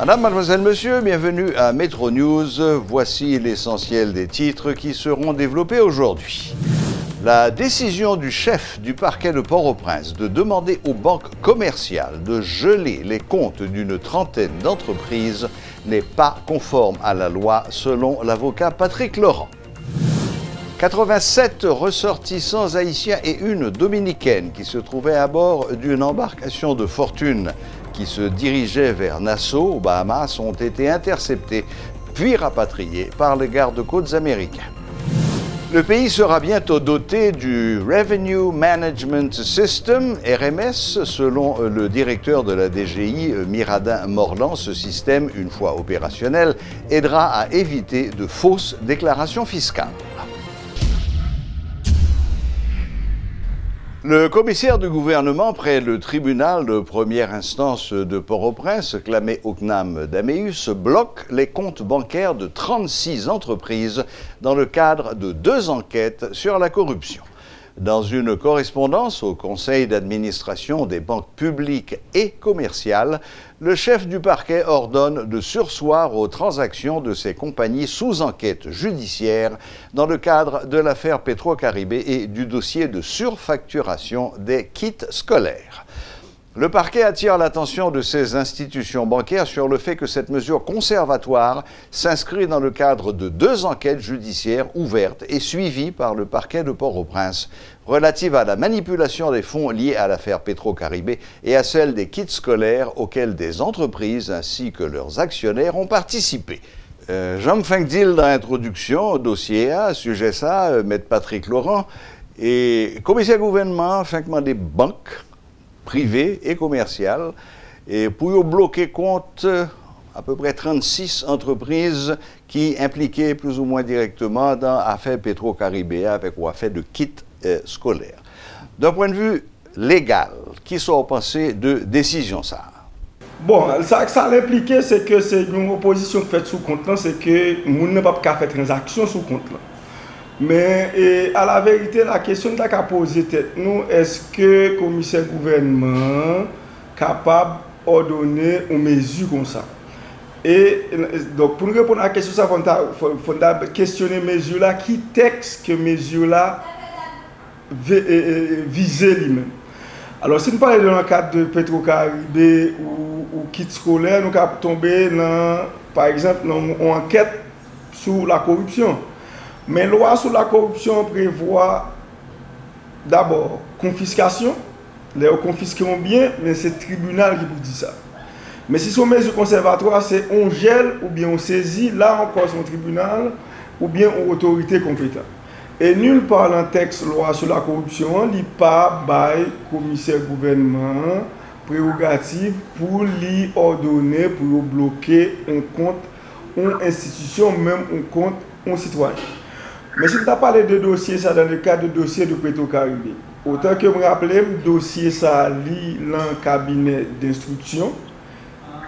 Madame, mademoiselle, monsieur, bienvenue à Metro News. Voici l'essentiel des titres qui seront développés aujourd'hui. La décision du chef du parquet de Port-au-Prince de demander aux banques commerciales de geler les comptes d'une trentaine d'entreprises n'est pas conforme à la loi, selon l'avocat Patrick Laurent. 87 ressortissants haïtiens et une dominicaine qui se trouvaient à bord d'une embarcation de fortune qui se dirigeait vers Nassau, aux Bahamas, ont été interceptés puis rapatriés par les gardes-côtes américains. Le pays sera bientôt doté du Revenue Management System, RMS, selon le directeur de la DGI, Miradin Morland. Ce système, une fois opérationnel, aidera à éviter de fausses déclarations fiscales. Le commissaire du gouvernement près le tribunal de première instance de Port-au-Prince, clamé au CNAM d'Améus, bloque les comptes bancaires de 36 entreprises dans le cadre de 2 enquêtes sur la corruption. Dans une correspondance au conseil d'administration des banques publiques et commerciales, le chef du parquet ordonne de surseoir aux transactions de ces compagnies sous enquête judiciaire dans le cadre de l'affaire Petro-Caribé et du dossier de surfacturation des kits scolaires. Le parquet attire l'attention de ces institutions bancaires sur le fait que cette mesure conservatoire s'inscrit dans le cadre de 2 enquêtes judiciaires ouvertes et suivies par le parquet de Port-au-Prince relatives à la manipulation des fonds liés à l'affaire Petro-Caribé et à celle des kits scolaires auxquels des entreprises ainsi que leurs actionnaires ont participé. J'en fais dire dans l'introduction au dossier à sujet ça, Maître Patrick Laurent, et commissaire gouvernement fait des banques privées et commerciales, et pour bloquer compte à peu près 36 entreprises qui impliquaient plus ou moins directement dans l'affaire Petro-Caribé avec l'affaire de kits scolaires. D'un point de vue légal, qui sont pensés de décision ça? Bon, ça l'impliquait, c'est que c'est une opposition faite sous compte là, c'est que nous ne pouvons pas faire transaction sous compte là. Mais à la vérité, la question que nous posée nous, est-ce que le commissaire gouvernement est capable d'ordonner une mesure comme ça? Et donc, pour nous répondre à la question, il faut questionner les mesures là, qui texte que mesure là viser lui-même. Alors, si nous parlons dans le cadre de Petro-Caribé ou kit scolaire, nous pouvons tomber dans, par exemple, dans une enquête sur la corruption. Mais la loi sur la corruption prévoit d'abord confiscation. Les confisquons bien, mais c'est le tribunal qui vous dit ça. Mais si c'est une mesure conservatoire, c'est on gèle ou bien on saisit, là encore c'est un tribunal ou bien une autorité compétente. Et nulle part dans le texte loi sur la corruption, il n'y a pas de commissaire gouvernement prérogative pour lui ordonner, pour bloquer un compte, une institution, même un compte, un citoyen. Mais si tu as parlé de dossier, ça dans le cadre de dossier de Petro-Caribé, autant que je me rappelle, le dossier ça lit dans le cabinet d'instruction.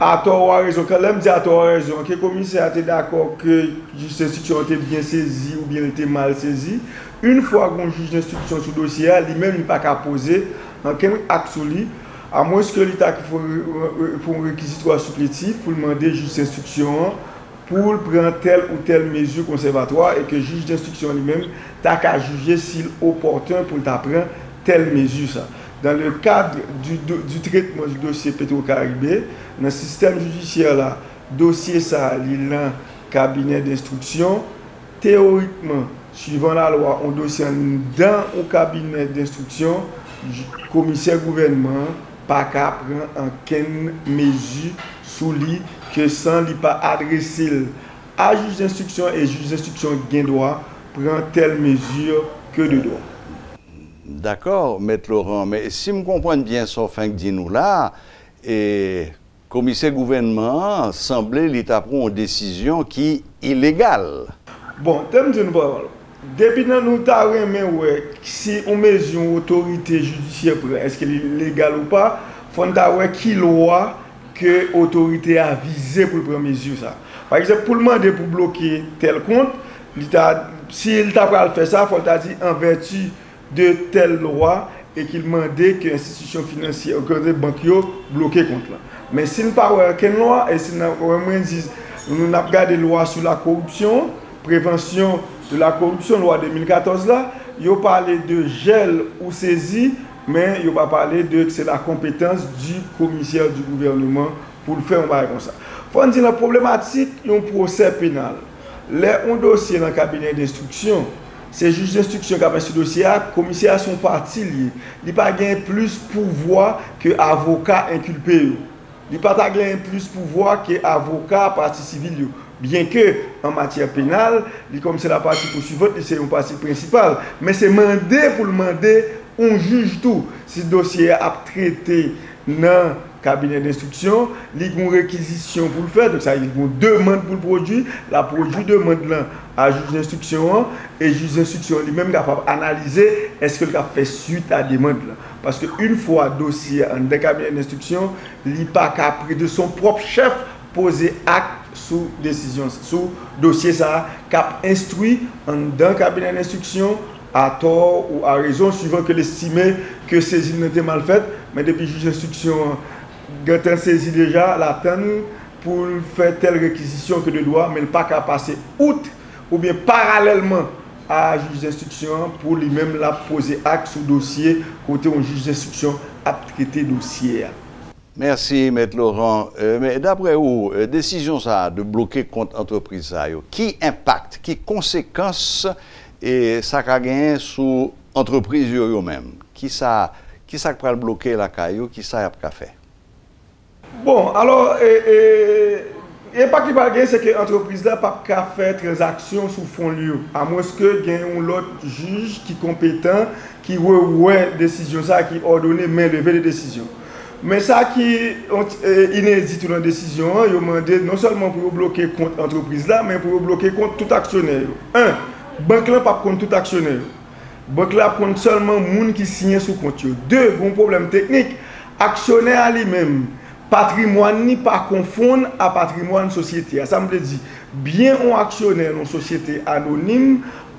À tort ou à raison, quand même dit à tort ou à raison, que le commissaire était d'accord que la juge d'instruction était bien saisie ou bien était mal saisie, une fois qu'on juge d'instruction sur le dossier, lui-même il n'a pas qu'à poser aucun acte sur lui, à moins que l'État faut un réquisitoire supplétif pour demander juge d'instruction pour prendre telle ou telle mesure conservatoire et que le juge d'instruction lui-même n'a qu'à juger s'il est opportun pour prendre telle mesure. Ça. Dans le cadre du traitement du dossier Petro-Caribé, dans le système judiciaire, là, dossier ça, il a un cabinet d'instruction. Théoriquement, suivant la loi, on dossier dans un cabinet d'instruction, le commissaire gouvernement pas qu'à prendre aucune mesure sous lui que sans lui pas adresser à juge d'instruction et juge d'instruction gain droit prend telle mesure que de droit. D'accord, Maître Laurent, mais si je comprends bien ce que dit nous là, et commissaire gouvernement semblait l'État prendre une décision qui est illégale. Bon, thème d'une parole. Depuis que nous avons si on mesure une autorité judiciaire, est-ce qu'elle est légale ou pas, il faut savoir qui loi que l'autorité a visé pour prendre mesure ça. Par exemple, pour demander pour bloquer tel compte, si l'État va faire ça, il faut dire en vertu de telle loi et qu'il demandait que l'institution financière, que les banques bloquent compte là. Mais si nous ne parlons pas de loi, et si nous avons regardé la loi sur la corruption, prévention de la corruption, loi 2014 là, il a parlé de gel ou saisie, mais il n'a pas parlé de que c'est la compétence du commissaire du gouvernement pour le faire comme ça. Il faut dire la problématique d'un procès pénal. Un dossier dans le cabinet d'instruction, c'est juge d'instruction qui a ce dossier, le commissaire son parti lié. Il n'a pas gagné plus pouvoir que avocat inculpé. Il n'a pas gagné plus pouvoir que avocat partie civile. Bien que en matière pénale, comme c'est la partie poursuivante, c'est une partie principale. Mais c'est mandé pour le demander, on juge tout. Si le dossier a traité dans cabinet d'instruction, il y a une réquisition pour le faire, donc ça, il y a une demande pour le produit, la produit demande là à juge d'instruction, et juge d'instruction lui-même capable d'analyser est-ce qu'il a fait suite à la demande là. Parce qu'une fois le dossier en cabinet d'instruction, il n'est pas capable de son propre chef poser acte sous décision, sous dossier ça, cap instruit dans le cabinet d'instruction à tort ou à raison, suivant que l'estimé que saisie n'était mal faite, mais depuis juge d'instruction Gantan saisi déjà la tonne pour faire telle réquisition que de droit, mais il n'est pas qu'à passer outre ou bien parallèlement à juge d'instruction pour lui-même la poser acte sur dossier côté un juge d'instruction à traiter dossier. Merci, Maître Laurent. Mais d'après vous, décision ça de bloquer contre entreprise ça, qui impact, qui conséquences et ça a gagné sur entreprise eux-mêmes? Qui ça peut bloquer la caillou, qui ça a fait? Bon, alors, l'impact qui va gagner, c'est que l'entreprise n'a pas qu'à faire transaction sous fonds lieu. À moins que il y ait un autre juge qui est compétent, qui ouais décision ça, qui ordonne mais lever les décisions. Mais ça qui est inédit dans la décision, il a demandé non seulement pour bloquer contre l'entreprise là, mais pour bloquer contre tout actionnaire. Un, banque là pas contre tout actionnaire. Banque là contre seulement moun qui signe sous compte. Deux, bon problème technique, actionnaire lui-même. Patrimoine ni pas confondre à patrimoine société. Ça me dit bien un actionnaire dans une société anonyme,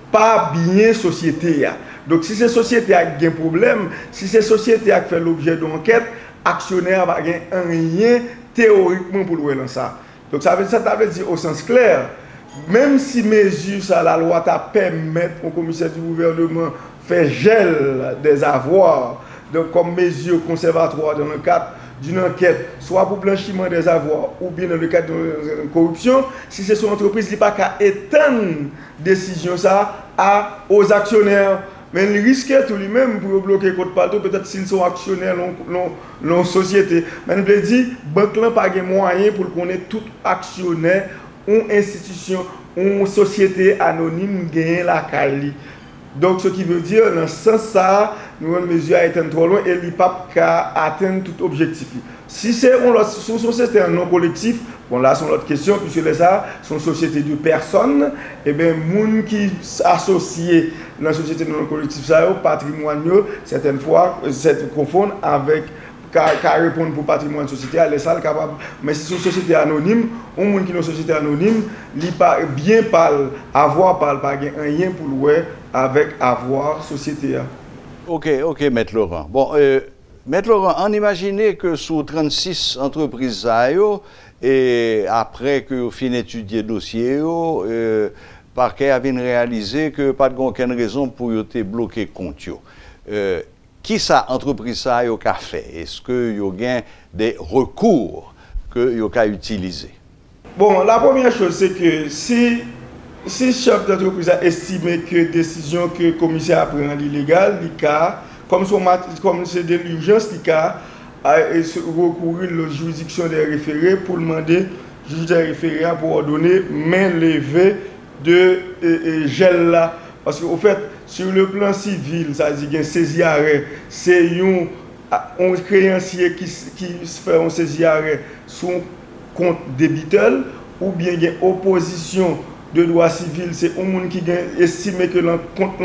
pas bien société. Donc si cette société a un problème, si cette société a fait l'objet d'enquête, actionnaire va gagner un rien théoriquement pour le dans ça. Donc ça veut dire au sens clair, même si mesure ça la loi t'a permettre au commissaire du gouvernement faire gel des avoirs, donc comme mesure conservatoire dans le cadre d'une enquête, soit pour blanchiment des avoirs ou bien dans le cadre de corruption, si c'est son entreprise, il n'y a pas qu'à étendre décision ça aux actionnaires. Mais il risque tout lui-même pour bloquer contre partout, peut-être s'ils sont actionnaires dans la société. Mais il veut dire, banque n'a pas de moyens pour connaître tout actionnaire ou institution ou société anonyme gagner la qualité. Donc, ce qui veut dire, dans ce sens, ça, nous avons une mesure à éteindre trop loin et l'IPAP qu'à atteindre tout objectif. Si c'est une société non collectif, bon là, c'est une autre question, puisque les ça sont une société de personnes, et bien, les gens qui associent dans la société non collective, ça, patrimoine, certaines fois, c'est confondre avec qu'à répondre pour patrimoine de société, les salles capables. Mais si c'est une société anonyme, un monde qui est une société anonyme, il pas bien parle, avoir parle pas rien pour louer avec avoir société. Ok, Maître Laurent. Bon, Maître Laurent, on imagine que sur 36 entreprises, et après que vous finissez d'étudier le dossier, le parquet a réalisé que pas de aucune raison pour être bloqué contre eux. Qui ça entreprise ça a fait? Est-ce que y a des recours que y a utilisés? Bon, la première chose c'est que si le chef d'entreprise a estimé que la décision que le commissaire a prise est illégale, comme c'est de l'urgence, il a recouru à la juridiction des référés pour demander au juge des référés pour ordonner main levée de gel là. Parce qu'au fait, sur le plan civil, ça dit qu'il y a un saisie arrêt, c'est un créancier qui se fait un saisie arrêt sur compte débiteur, ou bien il y a une opposition de droit civil, c'est un monde qui estime que le compte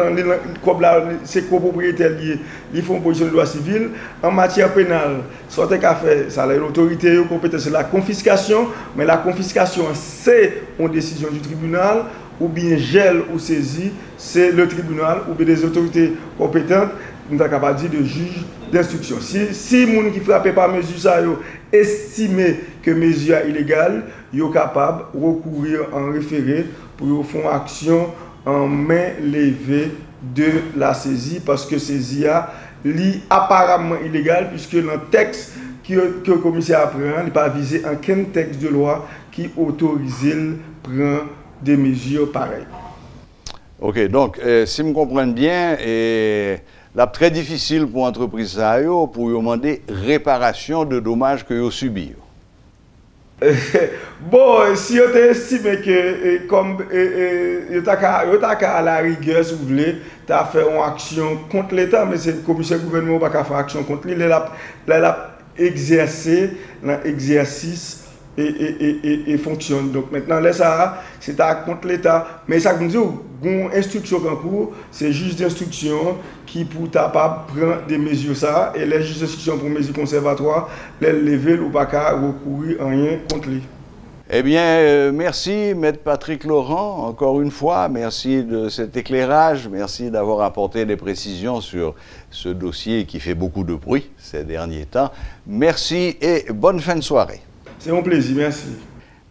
c'est copropriétaire lié, ils font position de droit civil. En matière pénale, soit qu'à faire, ça l'autorité compétente, c'est la confiscation, mais la confiscation c'est une décision du tribunal. ou bien gel ou saisi, c'est le tribunal ou bien des autorités compétentes, nous sommes capables de dire de juge d'instruction. Si les gens qui frappent par mesure ça estiment que mesure est illégale, ils sont capables de recourir en référé pour faire action en main levée de la saisie parce que saisie est apparemment illégale puisque dans le texte que le commissaire prend, il n'est pas visé en aucun texte de loi qui autorise le prendre des mesures pareilles. Ok, donc si je comprends bien, c'est très difficile pour l'entreprise pour demander réparation de dommages que vous subissez. Bon, si vous estimez que comme vous avez à la rigueur, si vous voulez, tu as fait une action contre l'État, mais c'est le commissaire gouvernement qui a fait action contre lui, il a exercé l'exercice et fonctionne. Donc maintenant, là, ça, c'est contre l'État. Mais ça, comme je dis, une instruction en cours, c'est juste d'instruction qui pour prendre des mesures ça. Et les juges d'instruction pour mesures conservatoires, les lever ou pas qu'à recourir à rien contre lui. Eh bien, merci, Maître Patrick Laurent, encore une fois. Merci de cet éclairage. Merci d'avoir apporté des précisions sur ce dossier qui fait beaucoup de bruit ces derniers temps. Merci et bonne fin de soirée. C'est mon plaisir, merci.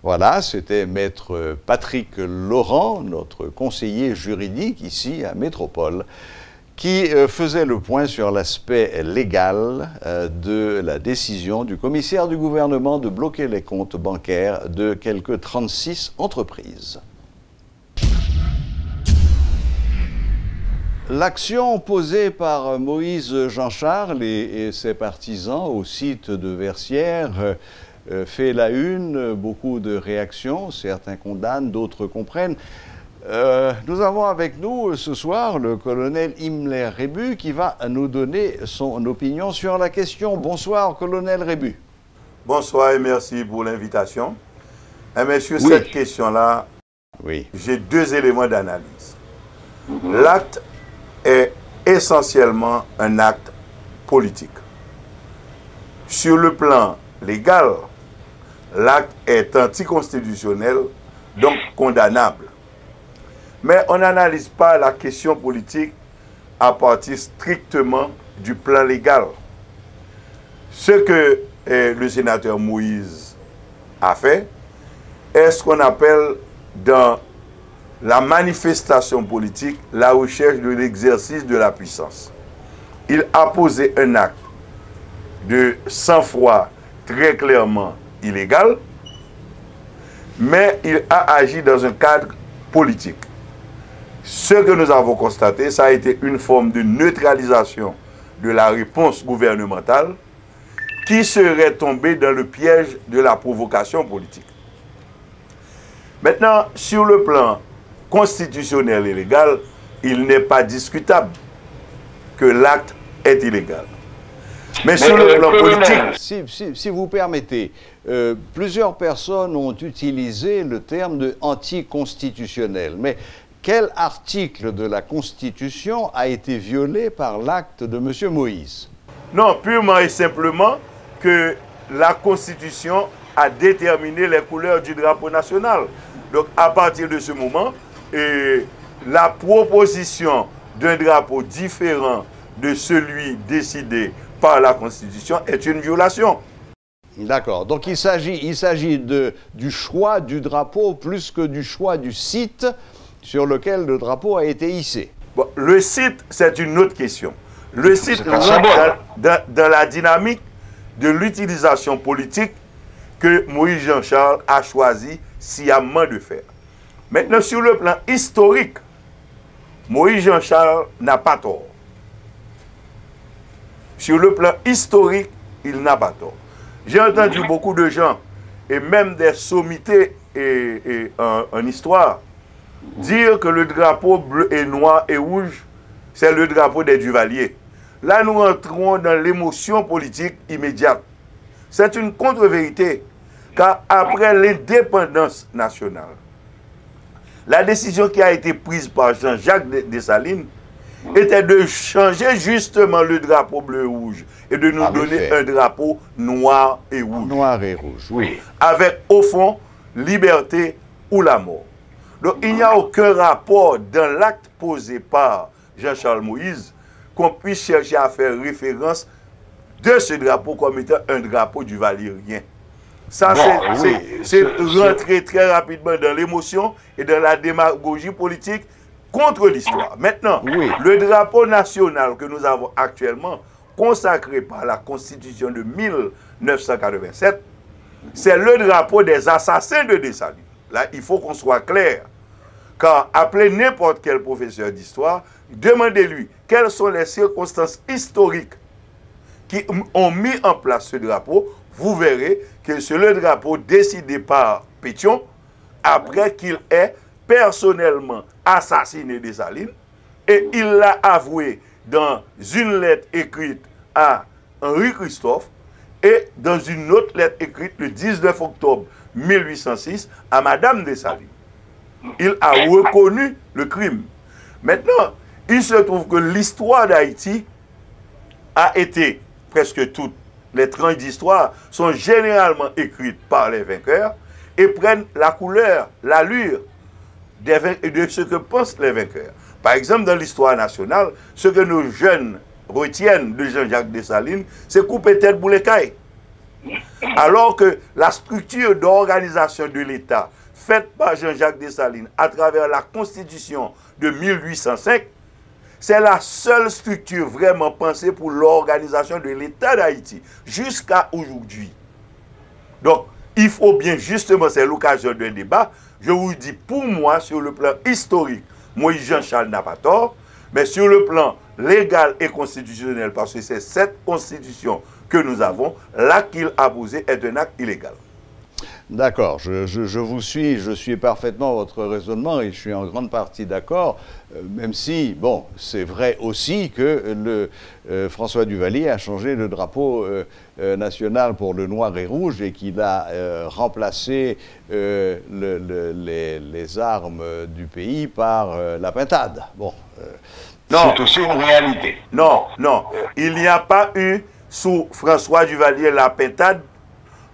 Voilà, c'était Maître Patrick Laurent, notre conseiller juridique ici à Métropole, qui faisait le point sur l'aspect légal de la décision du commissaire du gouvernement de bloquer les comptes bancaires de quelques 36 entreprises. L'action posée par Moïse Jean-Charles et ses partisans au site de Versières fait la une, beaucoup de réactions, certains condamnent, d'autres comprennent. Nous avons avec nous ce soir le colonel Himmler Rébu qui va nous donner son opinion sur la question. Bonsoir, colonel Rébu. Bonsoir et merci pour l'invitation. Monsieur, cette question-là, j'ai deux éléments d'analyse. L'acte est essentiellement un acte politique. Sur le plan légal, l'acte est anticonstitutionnel, donc condamnable. Mais on n'analyse pas la question politique à partir strictement du plan légal. Ce que le sénateur Moïse a fait est ce qu'on appelle dans la manifestation politique la recherche de l'exercice de la puissance. Il a posé un acte de sang-froid très clairement illégal, mais il a agi dans un cadre politique. Ce que nous avons constaté, ça a été une forme de neutralisation de la réponse gouvernementale qui serait tombée dans le piège de la provocation politique. Maintenant, sur le plan constitutionnel et légal, il n'est pas discutable que l'acte est illégal. Mais sur le plan politique... Si vous permettez, plusieurs personnes ont utilisé le terme de anticonstitutionnel. Mais quel article de la Constitution a été violé par l'acte de M. Moïse? Non, purement et simplement que la Constitution a déterminé les couleurs du drapeau national. Donc, à partir de ce moment, la proposition d'un drapeau différent de celui décidé par la Constitution est une violation. D'accord. Donc, il s'agit du choix du drapeau plus que du choix du site sur lequel le drapeau a été hissé. Bon, le site, c'est une autre question. Le site rentre dans la dynamique de l'utilisation politique que Moïse Jean-Charles a choisi sciemment de faire. Maintenant, sur le plan historique, Moïse Jean-Charles n'a pas tort. Sur le plan historique, il n'a pas tort. J'ai entendu beaucoup de gens, et même des sommités en histoire, dire que le drapeau bleu et noir et rouge, c'est le drapeau des Duvaliers. Là, nous entrons dans l'émotion politique immédiate. C'est une contre-vérité, car après l'indépendance nationale, la décision qui a été prise par Jean-Jacques Dessalines était de changer justement le drapeau bleu et rouge et de nous donner un drapeau noir et rouge. Noir et rouge, oui. Avec, au fond, liberté ou la mort. Donc il n'y a aucun rapport dans l'acte posé par Jean-Charles Moïse qu'on puisse chercher à faire référence de ce drapeau comme étant un drapeau du Valérien. Ça, c'est rentrer très rapidement dans l'émotion et dans la démagogie politique contre l'histoire. Maintenant, le drapeau national que nous avons actuellement, consacré par la Constitution de 1987, c'est le drapeau des assassins de Dessalines. Là, il faut qu'on soit clair. Car appelez n'importe quel professeur d'histoire, demandez-lui quelles sont les circonstances historiques qui ont mis en place ce drapeau. Vous verrez que c'est le drapeau décidé par Pétion après qu'il ait personnellement assassiné Dessalines. Et il l'a avoué dans une lettre écrite à Henri Christophe et dans une autre lettre écrite le 19 octobre 1806 à Madame Dessalines. Il a reconnu le crime. Maintenant, il se trouve que l'histoire d'Haïti a été, presque toutes les tranches d'histoire sont généralement écrites par les vainqueurs et prennent la couleur, l'allure de ce que pensent les vainqueurs. Par exemple, dans l'histoire nationale, ce que nos jeunes retiennent de Jean-Jacques Dessalines, c'est couper tête boulet caille. Alors que la structure d'organisation de l'État faite par Jean-Jacques Dessalines à travers la Constitution de 1805, c'est la seule structure vraiment pensée pour l'organisation de l'État d'Haïti jusqu'à aujourd'hui. Donc, il faut bien justement, c'est l'occasion d'un débat, je vous dis pour moi, sur le plan historique, Moïse Jean-Charles n'a pas tort, mais sur le plan légal et constitutionnel, parce que c'est cette constitution que nous avons, l'acte qu'il a posé est un acte illégal. D'accord, je vous suis, je suis parfaitement votre raisonnement et je suis en grande partie d'accord, même si, bon, c'est vrai aussi que François Duvalier a changé le drapeau national pour le noir et rouge et qu'il a remplacé les armes du pays par la pintade. Bon, c'est aussi une réalité. Non, non, il n'y a pas eu sous François Duvalier la pintade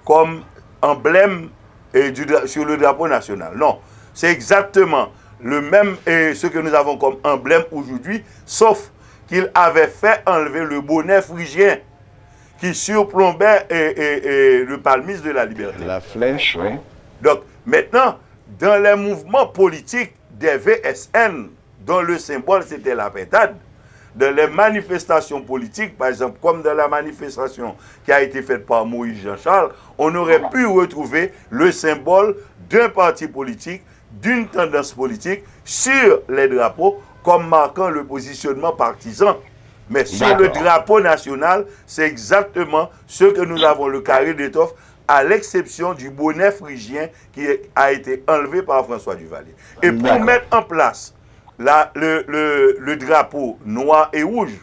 comme emblème sur le drapeau national. Non, c'est exactement le même ce que nous avons comme emblème aujourd'hui, sauf qu'il avait fait enlever le bonnet phrygien qui surplombait le palmis de la liberté. La flèche, oui. Donc, maintenant, dans les mouvements politiques des VSN, dont le symbole c'était la pintade, dans les manifestations politiques, par exemple, comme dans la manifestation qui a été faite par Moïse Jean-Charles, on aurait pu retrouver le symbole d'un parti politique, d'une tendance politique sur les drapeaux, comme marquant le positionnement partisan. Mais sur le drapeau national, c'est exactement ce que nous avons, le carré d'étoffe, à l'exception du bonnet phrygien qui a été enlevé par François Duvalier. Et pour mettre en place le drapeau noir et rouge,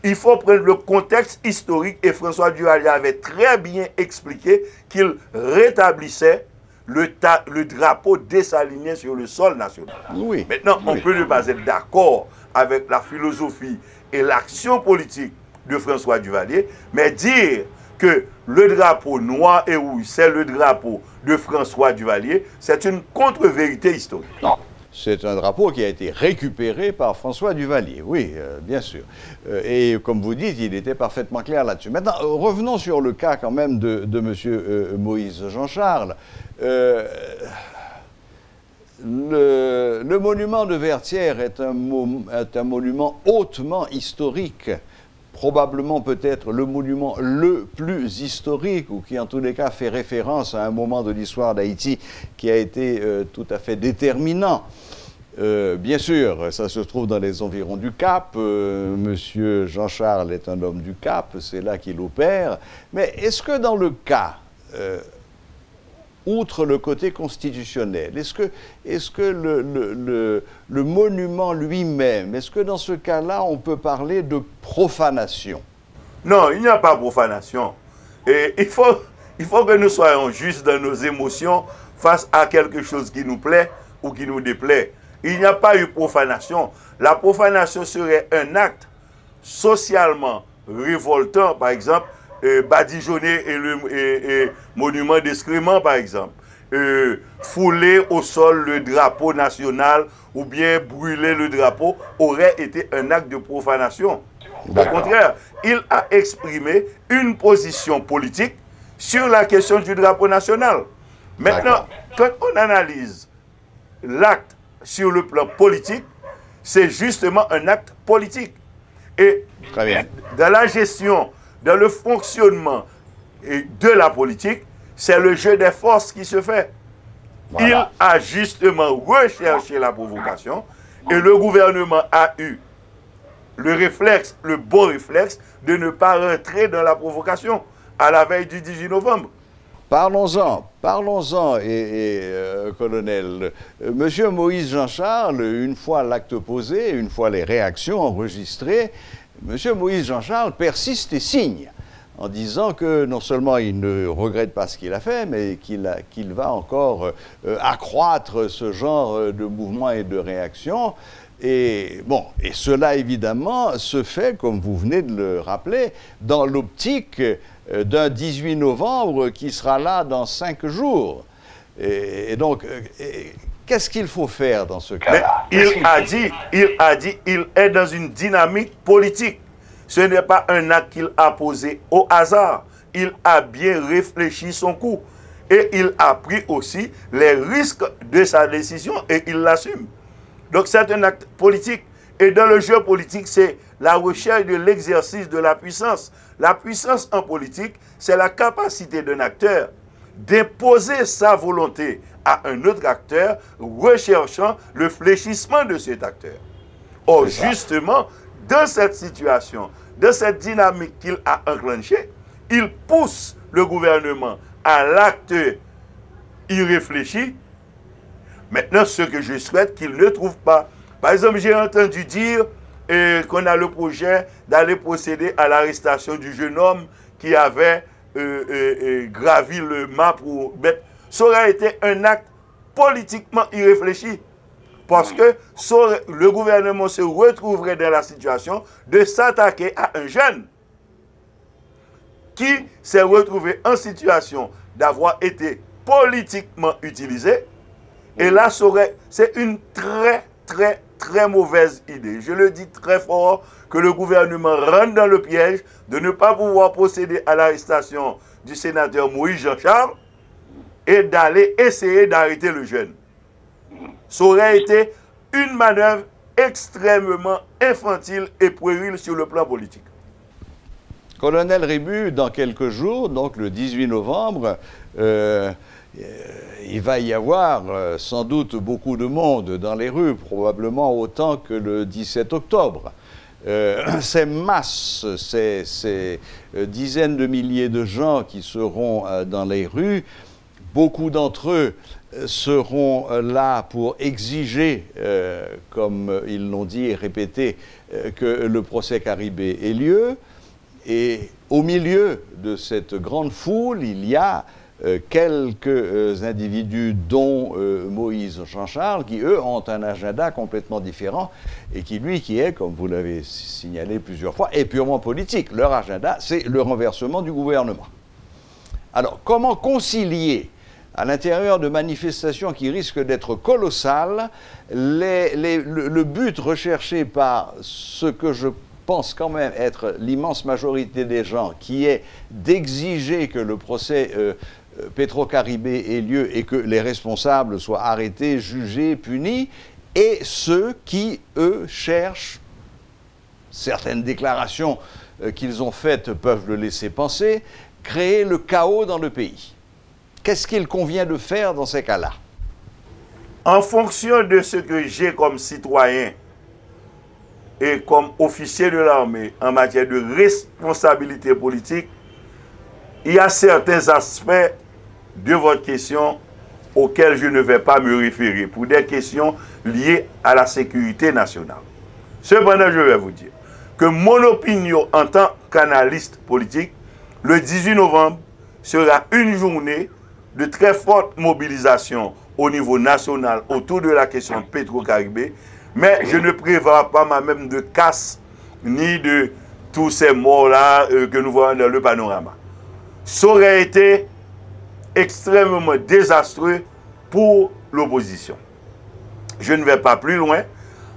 il faut prendre le contexte historique et François Duvalier avait très bien expliqué qu'il rétablissait le drapeau dessalinien sur le sol national. Oui. Maintenant, on peut ne pas être d'accord avec la philosophie et l'action politique de François Duvalier, mais dire que le drapeau noir et rouge, c'est le drapeau de François Duvalier, c'est une contre-vérité historique. Non. C'est un drapeau qui a été récupéré par François Duvalier, oui, bien sûr. Et comme vous dites, il était parfaitement clair là-dessus. Maintenant, revenons sur le cas quand même de M. Moïse Jean-Charles. Le monument de Vertières est un monument hautement historique, probablement peut-être le monument le plus historique, ou qui en tous les cas fait référence à un moment de l'histoire d'Haïti qui a été tout à fait déterminant. Bien sûr, ça se trouve dans les environs du Cap. Monsieur Jean-Charles est un homme du Cap, c'est là qu'il opère. Mais est-ce que dans le cas, outre le côté constitutionnel, est-ce que le monument lui-même, est-ce que dans ce cas-là, on peut parler de profanation? Non, il n'y a pas de profanation. Et il faut que nous soyons justes dans nos émotions face à quelque chose qui nous plaît ou qui nous déplaît. Il n'y a pas eu profanation. La profanation serait un acte socialement révoltant, par exemple, badigeonner et le monument d'excrément, par exemple. fouler au sol le drapeau national ou bien brûler le drapeau aurait été un acte de profanation. Au contraire, il a exprimé une position politique sur la question du drapeau national. Maintenant, quand on analyse l'acte sur le plan politique, c'est justement un acte politique. Et dans la gestion, dans le fonctionnement de la politique, c'est le jeu des forces qui se fait. Voilà. Il a justement recherché la provocation et le gouvernement a eu le réflexe, le bon réflexe de ne pas rentrer dans la provocation à la veille du 18 novembre. Parlons-en, colonel. Monsieur Moïse Jean-Charles, une fois l'acte posé, une fois les réactions enregistrées, Monsieur Moïse Jean-Charles persiste et signe en disant que non seulement il ne regrette pas ce qu'il a fait, mais qu'il va encore accroître ce genre de mouvements et de réactions. Et bon, et cela évidemment se fait, comme vous venez de le rappeler, dans l'optique d'un 18 novembre qui sera là dans 5 jours. Et donc, qu'est-ce qu'il faut faire dans ce cas-là? Il est dans une dynamique politique. Ce n'est pas un acte qu'il a posé au hasard. Il a bien réfléchi son coup. Et il a pris aussi les risques de sa décision et il l'assume. Donc c'est un acte politique. Et dans le jeu politique, c'est la recherche de l'exercice de la puissance. La puissance en politique, c'est la capacité d'un acteur d'imposer sa volonté à un autre acteur, recherchant le fléchissement de cet acteur. Or, justement, dans cette situation, dans cette dynamique qu'il a enclenchée, il pousse le gouvernement à l'acte irréfléchi. Maintenant, ce que je souhaite qu'il ne trouve pas. Par exemple, j'ai entendu dire qu'on a le projet d'aller procéder à l'arrestation du jeune homme qui avait gravi le mât pour mettre. Ça aurait été un acte politiquement irréfléchi. Parce que le gouvernement se retrouverait dans la situation de s'attaquer à un jeune qui s'est retrouvé en situation d'avoir été politiquement utilisé. Et là, c'est une très mauvaise idée. Je le dis très fort, que le gouvernement rentre dans le piège de ne pas pouvoir procéder à l'arrestation du sénateur Moïse Jean-Charles et d'aller essayer d'arrêter le jeune. Ça aurait été une manœuvre extrêmement infantile et puérile sur le plan politique. Colonel Rébu, dans quelques jours, donc le 18 novembre, il va y avoir sans doute beaucoup de monde dans les rues, probablement autant que le 17 octobre. Ces masses, ces dizaines de milliers de gens qui seront dans les rues, beaucoup d'entre eux seront là pour exiger, comme ils l'ont dit et répété, que le procès Karibé ait lieu. Et au milieu de cette grande foule, il y a quelques individus, dont Moïse Jean-Charles, qui, eux, ont un agenda complètement différent et qui est, comme vous l'avez signalé plusieurs fois, est purement politique. Leur agenda, c'est le renversement du gouvernement. Alors, comment concilier, à l'intérieur de manifestations qui risquent d'être colossales, le but recherché par ce que je pense quand même être l'immense majorité des gens, qui est d'exiger que le procès Petro-Caribé ait lieu et que les responsables soient arrêtés, jugés, punis, et ceux qui, eux, cherchent, certaines déclarations qu'ils ont faites peuvent le laisser penser, créer le chaos dans le pays. Qu'est-ce qu'il convient de faire dans ces cas-là? En fonction de ce que j'ai comme citoyen et comme officier de l'armée en matière de responsabilité politique, il y a certains aspects de votre question auxquels je ne vais pas me référer pour des questions liées à la sécurité nationale. Cependant, je vais vous dire que mon opinion en tant qu'analyste politique, le 18 novembre sera une journée de très forte mobilisation au niveau national autour de la question Petro-Caribé, mais je ne prévois pas moi-même de casse ni de tous ces morts-là que nous voyons dans le panorama. Ça aurait été extrêmement désastreux pour l'opposition. Je ne vais pas plus loin,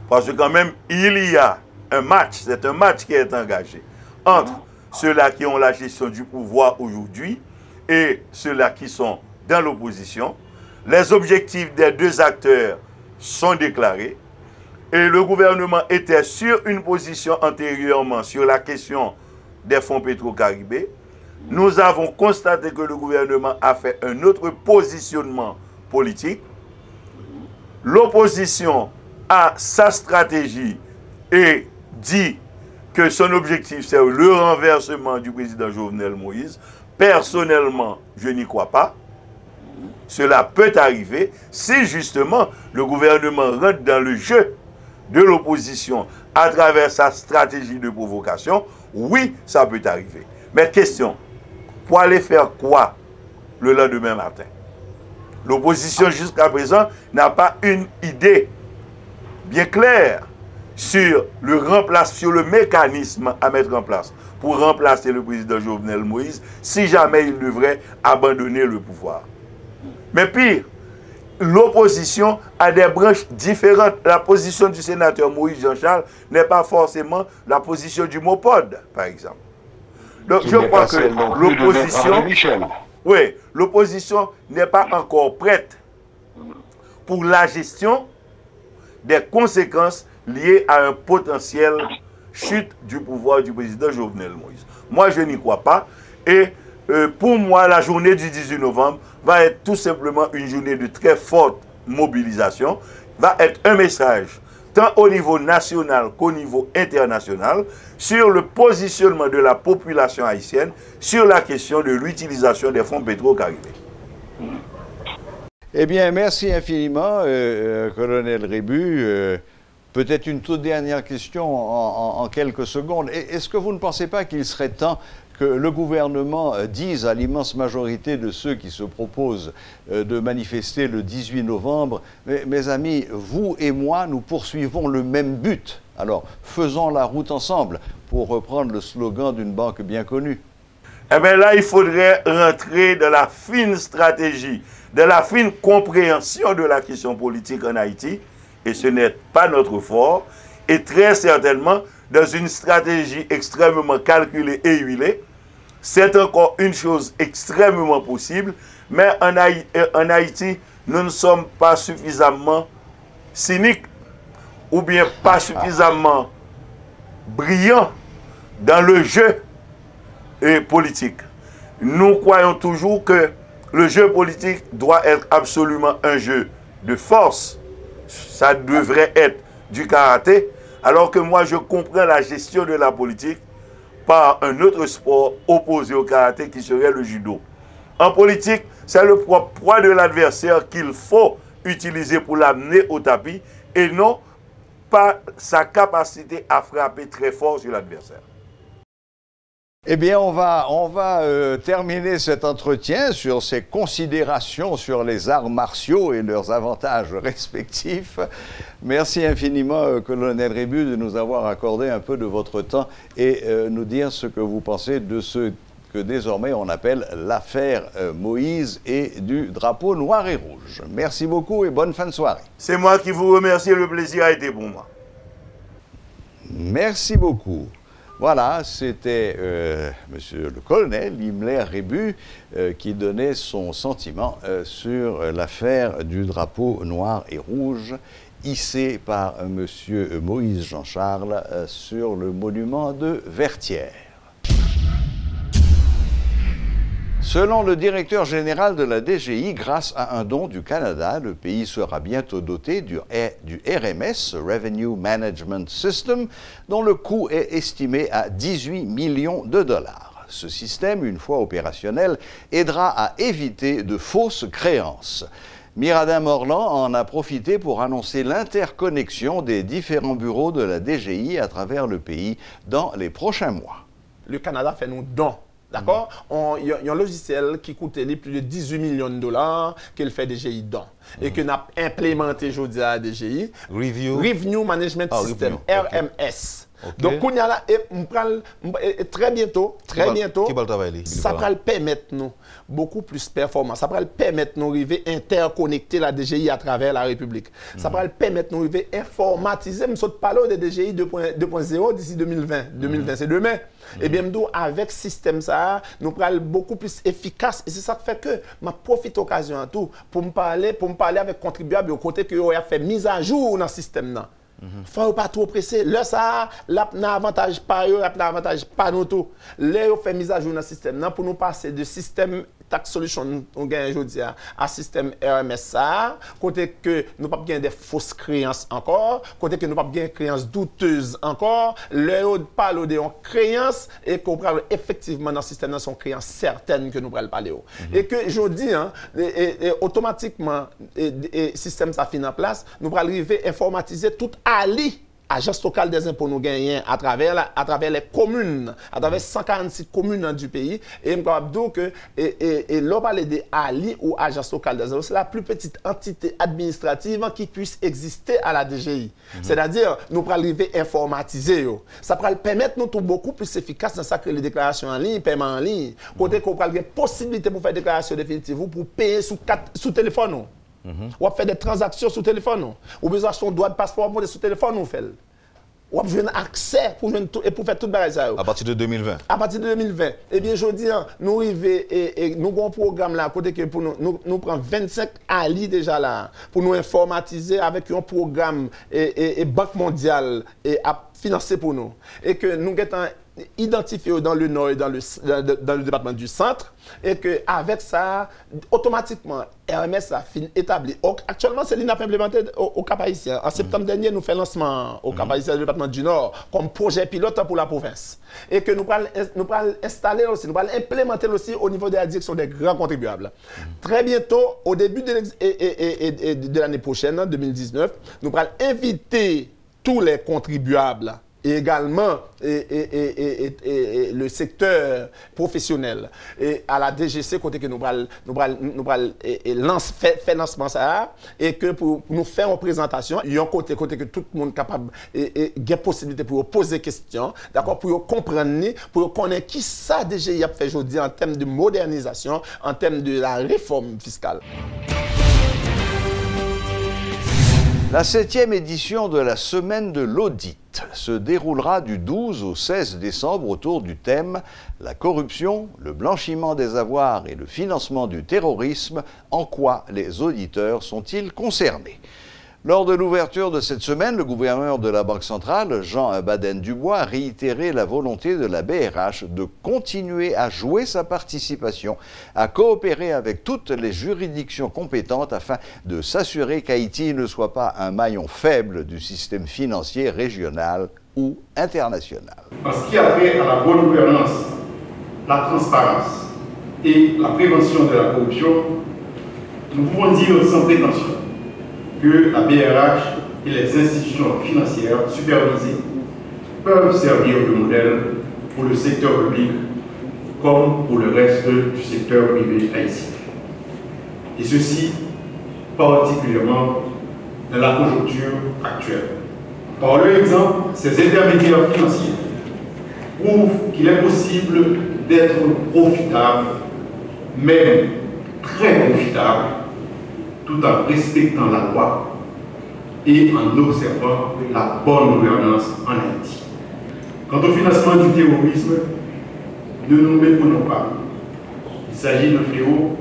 parce que quand même, il y a un match, c'est un match qui est engagé entre ceux-là qui ont la gestion du pouvoir aujourd'hui et ceux-là qui sont dans l'opposition. Les objectifs des deux acteurs sont déclarés et le gouvernement était sur une position antérieurement sur la question des fonds Petro-Caribé. Nous avons constaté que le gouvernement a fait un autre positionnement politique. L'opposition a sa stratégie et dit que son objectif c'est le renversement du président Jovenel Moïse. Personnellement, je n'y crois pas. Cela peut arriver si justement le gouvernement rentre dans le jeu de l'opposition à travers sa stratégie de provocation. Oui, ça peut arriver. Mais question, pour aller faire quoi le lendemain matin? L'opposition jusqu'à présent n'a pas une idée bien claire sur le mécanisme à mettre en place pour remplacer le président Jovenel Moïse si jamais il devrait abandonner le pouvoir. Mais pire, l'opposition a des branches différentes. La position du sénateur Moïse Jean-Charles n'est pas forcément la position du MOPOD, par exemple. Donc je crois que l'opposition... Oui, l'opposition n'est pas encore prête pour la gestion des conséquences liées à un potentiel chute du pouvoir du président Jovenel Moïse. Moi, je n'y crois pas. Et pour moi, la journée du 18 novembre va être tout simplement une journée de très forte mobilisation, va être un message tant au niveau national qu'au niveau international, sur le positionnement de la population haïtienne sur la question de l'utilisation des fonds Petro-Caribé. Eh bien, merci infiniment, colonel Rébu. Peut-être une toute dernière question en quelques secondes. Est-ce que vous ne pensez pas qu'il serait temps que le gouvernement dise à l'immense majorité de ceux qui se proposent de manifester le 18 novembre, mes amis, vous et moi, nous poursuivons le même but. Alors, faisons la route ensemble, pour reprendre le slogan d'une banque bien connue. Eh bien là, il faudrait rentrer dans la fine stratégie, de la fine compréhension de la question politique en Haïti, et ce n'est pas notre fort, et très certainement dans une stratégie extrêmement calculée et huilée. C'est encore une chose extrêmement possible, mais en Haïti, nous ne sommes pas suffisamment cyniques ou bien pas suffisamment brillants dans le jeu politique. Nous croyons toujours que le jeu politique doit être absolument un jeu de force. Ça devrait être du karaté, alors que moi je comprends la gestion de la politique par un autre sport opposé au karaté qui serait le judo. En politique, c'est le poids de l'adversaire qu'il faut utiliser pour l'amener au tapis et non pas sa capacité à frapper très fort sur l'adversaire. Eh bien, on va terminer cet entretien sur ces considérations sur les arts martiaux et leurs avantages respectifs. Merci infiniment, colonel Rébu, de nous avoir accordé un peu de votre temps et nous dire ce que vous pensez de ce que désormais on appelle l'affaire Moïse et du drapeau noir et rouge. Merci beaucoup et bonne fin de soirée. C'est moi qui vous remercie, le plaisir a été pour moi. Merci beaucoup. Voilà, c'était monsieur le colonel Himmler Rébu qui donnait son sentiment sur l'affaire du drapeau noir et rouge hissé par monsieur Moïse Jean-Charles sur le monument de Vertières. Selon le directeur général de la DGI, grâce à un don du Canada, le pays sera bientôt doté du RMS, Revenue Management System, dont le coût est estimé à 18 millions de dollars. Ce système, une fois opérationnel, aidera à éviter de fausses créances. Miradin Morland en a profité pour annoncer l'interconnexion des différents bureaux de la DGI à travers le pays dans les prochains mois. Le Canada fait nos dons. D'accord? Il y a un logiciel qui coûte plus de 18 millions de dollars qu'il fait DGI dans. Et que nous avons implémenté aujourd'hui à DGI. Revenue Management System, RMS. Donc, on y a là, et très bientôt, ça va permettre nous beaucoup plus performance. Ça va permettre nous d'arriver à interconnecter la DGI à travers la République. Ça va permettre nous d'arriver à informatiser. Je parle de DGI 2.0 d'ici 2020. 2020, c'est demain. Et bien, nous, avec ce système, ça, nous pourrons beaucoup plus efficace. Et c'est ça qui fait que je profite de l'occasion pour me parler avec les contribuables au côté que vous avez fait mise à jour dans le système. Il ne faut pas trop presser. Là, ça, là, n'a avantage pas eux, n'a avantage pas nous tout. Là, on fait mise à jour dans le système pour nous passer de système tax solution on gagne aujourd'hui à système RMS ça, côté que nous pas bien des fausses créances encore, côté que nous pas bien créances douteuses encore, le parle de créances et qu'on parle effectivement dans le système dans son créance certaine que nous parlons parler et que je dis automatiquement et système ça fin en place, nous allons arriver informatiser tout Ali agence locale des impôts nous gagnons à travers les communes, à travers 146 communes du pays. Et je dire que l'on parle de Ali ou agence locale des impôts, c'est la plus petite entité administrative qui puisse exister à la DGI. C'est-à-dire, nous allons arriver à informatiser. Ça va permettre nous tout beaucoup plus efficace dans ça que les déclarations en ligne, paiement en ligne. Côté qu'on va avoir possibilité pour faire déclaration définitive pour payer sous téléphone. Ou faire des transactions sur téléphone, ou besoin d'acheter un droit de passeport pour sur téléphone, ou fait. Ou avoir un accès pour faire tout le bagage. À partir de 2020. À partir de 2020. Eh bien, je dis, nous arrivons et nous avons un programme là, côté que pour nous prenons 25 Ali déjà là, pour nous informatiser avec un programme et Banque mondiale à financer pour nous. Et que nous avons identifié dans le nord et dans le département du centre et que avec ça automatiquement RMS a fin établi. Actuellement c'est l'INAP implémenté au Cap Haïtien. En septembre dernier nous fait lancement au Cap Haïtien, le département du Nord comme projet pilote pour la province et que nous allons installer aussi, nous allons implémenter aussi au niveau de la direction des grands contribuables. Très bientôt au début de l'année prochaine 2019, nous allons inviter tous les contribuables et également le secteur professionnel et à la DGC côté que nous fait lancement ça et que pour nous faire une présentation il y a un côté que tout le monde capable et a possibilité pour poser des questions, d'accord, pour comprendre, pour connaître qui ça DGI a fait aujourd'hui en termes de modernisation, en termes de la réforme fiscale. La 7e édition de la Semaine de l'audit se déroulera du 12 au 16 décembre autour du thème « La corruption, le blanchiment des avoirs et le financement du terrorisme, en quoi les auditeurs sont-ils concernés ?» Lors de l'ouverture de cette semaine, le gouverneur de la Banque centrale, Jean Baden-Dubois, a réitéré la volonté de la BRH de continuer à jouer sa participation, à coopérer avec toutes les juridictions compétentes afin de s'assurer qu'Haïti ne soit pas un maillon faible du système financier régional ou international. En ce qui a trait à la bonne gouvernance, la transparence et la prévention de la corruption, nous pouvons dire sans prétention que la BRH et les institutions financières supervisées peuvent servir de modèle pour le secteur public comme pour le reste du secteur privé haïtien. Et ceci particulièrement dans la conjoncture actuelle. Par leur exemple, ces intermédiaires financiers prouvent qu'il est possible d'être profitable, même très profitable, tout en respectant la loi et en observant la bonne gouvernance en Haïti. Quant au financement du terrorisme, ne nous méprenons pas. Il s'agit d'un fléau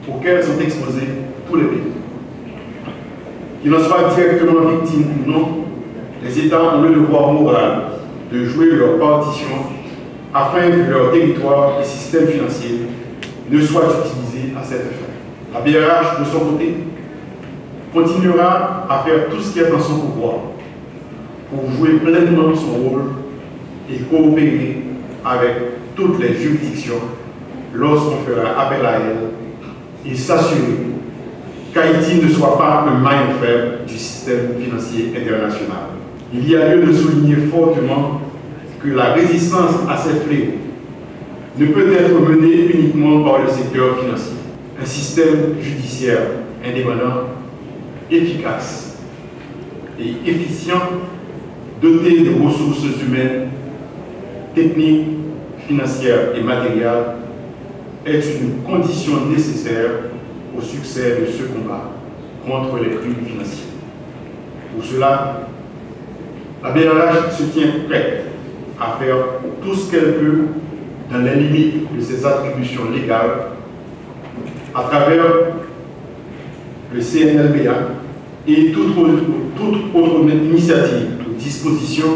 auquel sont exposés tous les pays. Qu'ils en soient directement victimes ou non, les États ont le devoir moral de jouer leur partition afin que leur territoire et système financier ne soient utilisés à cette fin. La BRH, de son côté, continuera à faire tout ce qui est dans son pouvoir pour jouer pleinement son rôle et coopérer avec toutes les juridictions lorsqu'on fera appel à elles et s'assurer qu'Haïti ne soit pas un maillon faible du système financier international. Il y a lieu de souligner fortement que la résistance à ces fléaux ne peut être menée uniquement par le secteur financier. Un système judiciaire indépendant, efficace et efficient doté de ressources humaines, techniques, financières et matérielles, est une condition nécessaire au succès de ce combat contre les crimes financiers. Pour cela, la BRH se tient prête à faire tout ce qu'elle peut dans les limites de ses attributions légales à travers le CNLBA et toute autre initiative ou disposition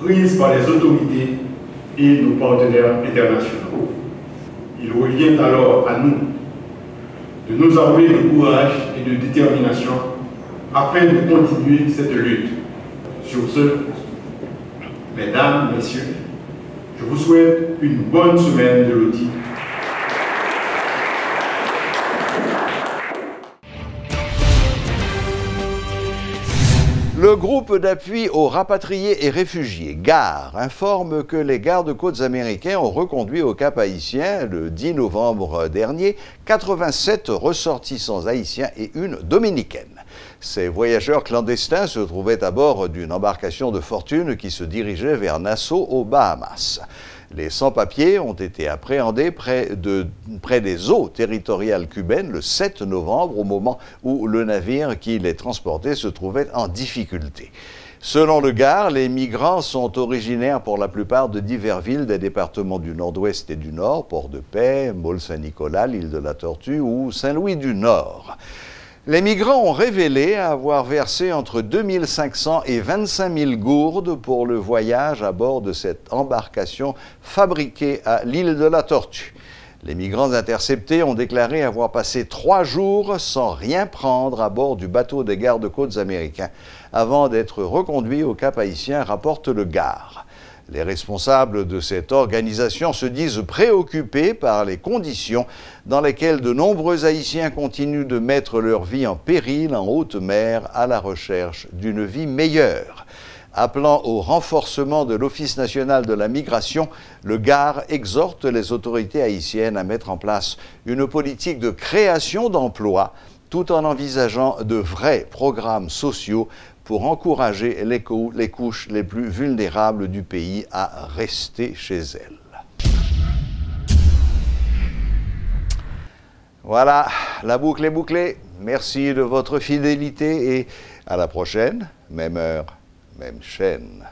prise par les autorités et nos partenaires internationaux. Il revient alors à nous de nous armer de courage et de détermination afin de continuer cette lutte. Sur ce, mesdames, messieurs, je vous souhaite une bonne semaine de l'audit. Le groupe d'appui aux rapatriés et réfugiés, GAR, informe que les gardes-côtes américains ont reconduit au Cap haïtien, le 10 novembre dernier, 87 ressortissants haïtiens et une dominicaine. Ces voyageurs clandestins se trouvaient à bord d'une embarcation de fortune qui se dirigeait vers Nassau, aux Bahamas. Les sans-papiers ont été appréhendés près des eaux territoriales cubaines le 7 novembre, au moment où le navire qui les transportait se trouvait en difficulté. Selon le GAR, les migrants sont originaires pour la plupart de diverses villes des départements du Nord-Ouest et du Nord, Port-de-Paix, Môle-Saint-Nicolas, l'île de la Tortue ou Saint-Louis-du-Nord. Les migrants ont révélé avoir versé entre 2 500 et 25 000 gourdes pour le voyage à bord de cette embarcation fabriquée à l'île de la Tortue. Les migrants interceptés ont déclaré avoir passé 3 jours sans rien prendre à bord du bateau des gardes-côtes américains avant d'être reconduits au Cap haïtien, rapporte le GAR. Les responsables de cette organisation se disent préoccupés par les conditions dans lesquelles de nombreux Haïtiens continuent de mettre leur vie en péril en haute mer à la recherche d'une vie meilleure. Appelant au renforcement de l'Office national de la migration, le GAR exhorte les autorités haïtiennes à mettre en place une politique de création d'emplois tout en envisageant de vrais programmes sociaux pour encourager les couches les plus vulnérables du pays à rester chez elles. Voilà, la boucle est bouclée. Merci de votre fidélité et à la prochaine, même heure, même chaîne.